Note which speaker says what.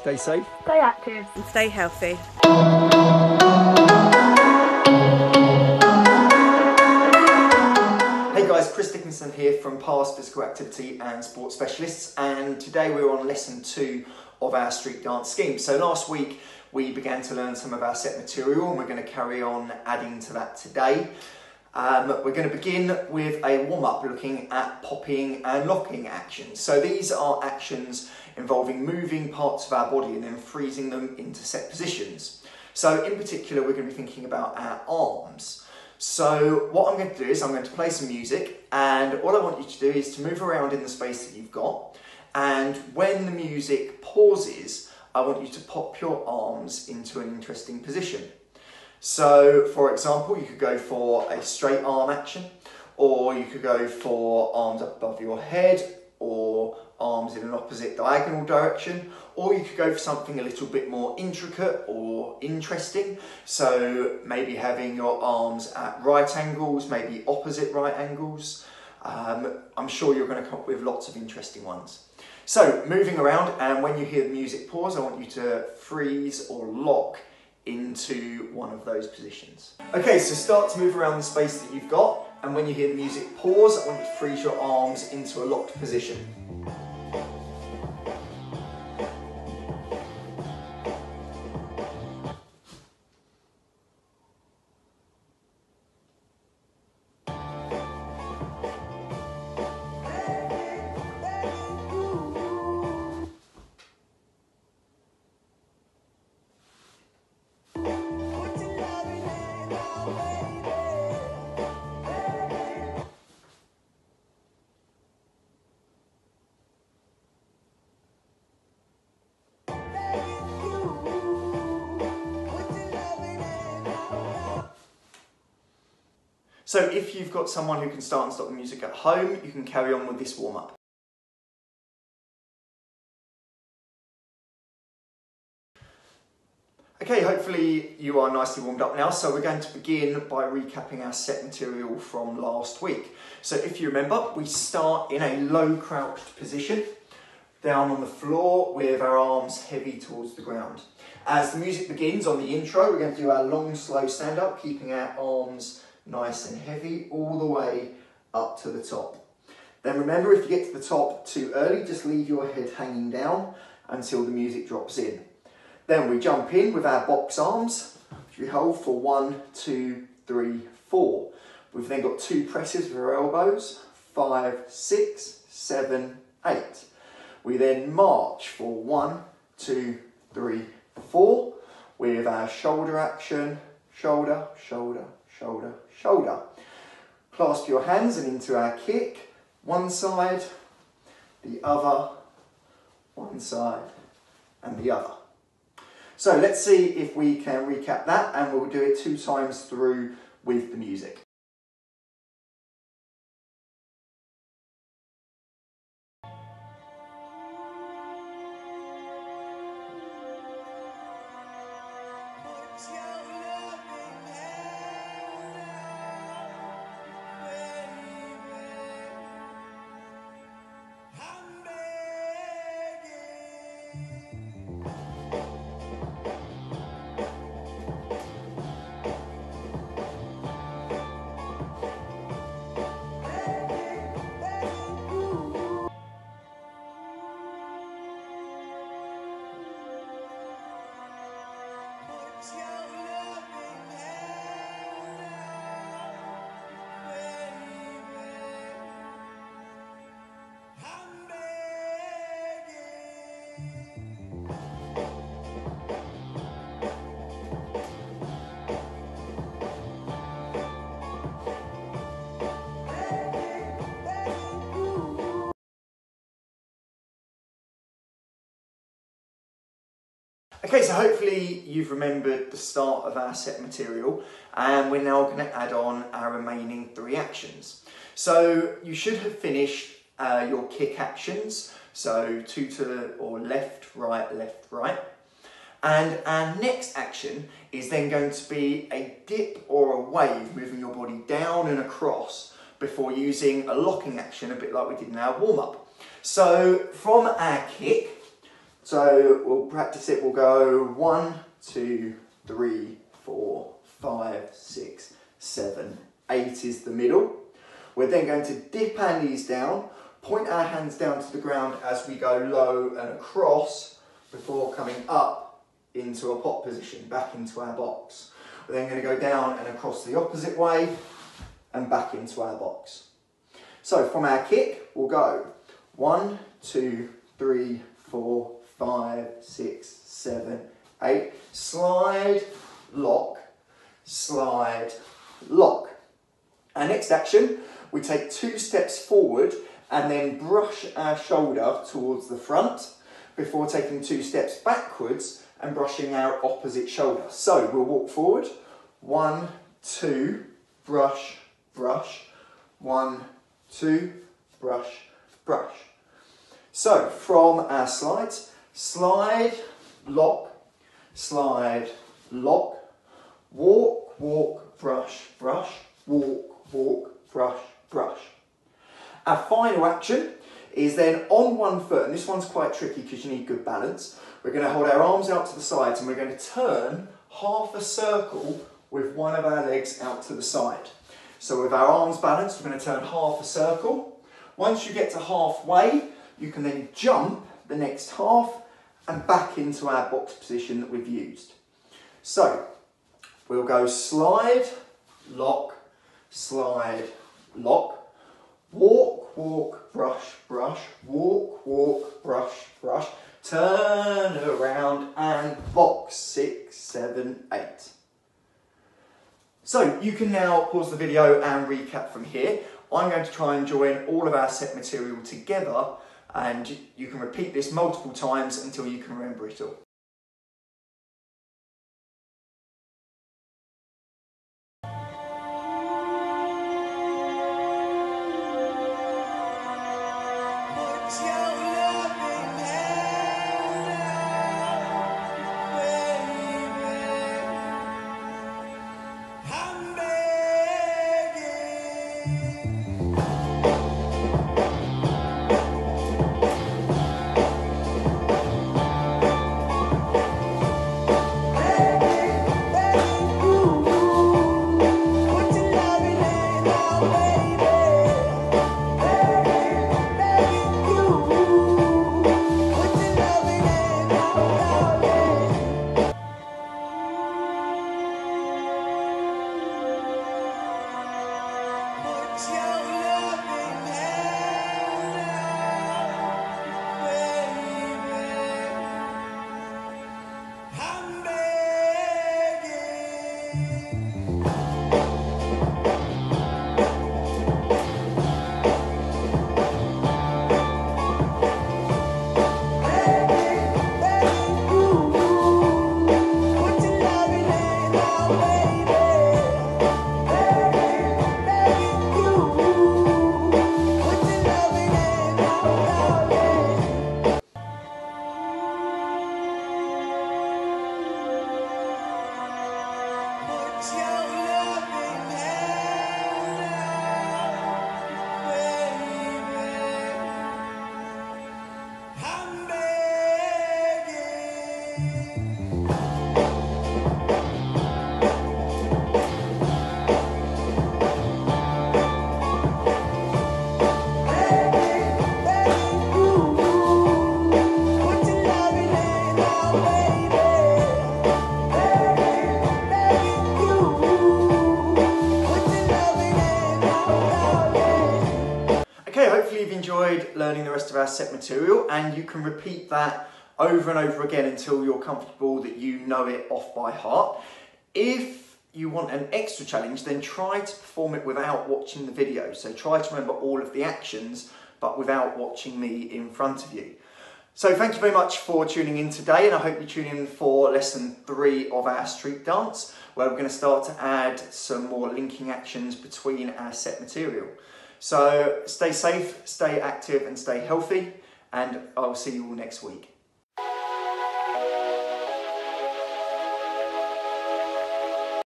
Speaker 1: Stay safe.
Speaker 2: Stay active.
Speaker 3: And stay healthy.
Speaker 1: Hey guys, Chris Dickinson here from Pars Physical Activity and Sports Specialists, and today we're on lesson 2 of our street dance scheme. So last week we began to learn some of our set material and we're going to carry on adding to that today. We're going to begin with a warm-up looking at popping and locking actions. So these are actions involving moving parts of our body and then freezing them into set positions. So in particular we're going to be thinking about our arms. So what I'm going to do is I'm going to play some music, and all I want you to do is to move around in the space that you've got, and when the music pauses I want you to pop your arms into an interesting position. So for example, you could go for a straight arm action, or you could go for arms up above your head, or arms in an opposite diagonal direction, or you could go for something a little bit more intricate or interesting. So maybe having your arms at right angles, maybe opposite right angles. I'm sure you're going to come up with lots of interesting ones. So moving around, and when you hear the music pause, I want you to freeze or lock into one of those positions. Okay, so start to move around the space that you've got, and when you hear the music pause, I want you to freeze your arms into a locked position. So if you've got someone who can start and stop the music at home, you can carry on with this warm-up. Okay, hopefully you are nicely warmed up now, so we're going to begin by recapping our set material from last week. So if you remember, we start in a low crouched position, down on the floor with our arms heavy towards the ground. As the music begins on the intro, we're going to do our long, slow stand-up, keeping our arms nice and heavy all the way up to the top. Then remember, if you get to the top too early, just leave your head hanging down until the music drops in. Then we jump in with our box arms, which we hold for 1, 2, 3, 4. We've then got 2 presses with our elbows, 5, 6, 7, 8. We then march for 1, 2, 3, 4 with our shoulder action, shoulder, shoulder, shoulder, shoulder. Clasp your hands and into our kick, one side, the other, one side and the other. So let's see if we can recap that, and we'll do it 2 times through with the music. Okay, so hopefully you've remembered the start of our set material, and we're now going to add on our remaining 3 actions. So you should have finished your kick actions, so 2 to the or left, right. And our next action is then going to be a dip or a wave, moving your body down and across before using a locking action, a bit like we did in our warm-up. So from our kick, So we'll practice it. We'll go 1, 2, 3, 4, 5, 6, 7, 8 is the middle. We're then going to dip our knees down, point our hands down to the ground as we go low and across before coming up into a pot position, back into our box. We're then going to go down and across the opposite way and back into our box. So from our kick, we'll go 1, 2, 3, 4, 5, 6, 7, 8. Slide, lock, slide, lock. Our next action, we take 2 steps forward and then brush our shoulder towards the front before taking 2 steps backwards and brushing our opposite shoulder. So we'll walk forward, 1, 2, brush, brush, 1, 2, brush, brush. So from our slides, slide, lock, walk, walk, brush, brush, walk, walk, brush, brush. Our final action is then on one foot, and this one's quite tricky because you need good balance. We're going to hold our arms out to the sides and we're going to turn half a circle with one of our legs out to the side. So with our arms balanced, we're going to turn half a circle. Once you get to halfway, you can then jump the next half and back into our box position that we've used. So we'll go slide, lock, walk, walk, brush, brush, walk, walk, brush, brush, turn around and box, 6, 7, 8. So you can now pause the video and recap from here. I'm going to try and join all of our set material together, and you can repeat this multiple times until you can remember it all. Hopefully you've enjoyed learning the rest of our set material, and you can repeat that over and over again until you're comfortable that you know it off by heart. If you want an extra challenge, then try to perform it without watching the video. So try to remember all of the actions, but without watching me in front of you. So thank you very much for tuning in today, and I hope you tune in for lesson 3 of our street dance, where we're going to start to add some more linking actions between our set material. So stay safe, stay active and stay healthy, and I'll see you all next week.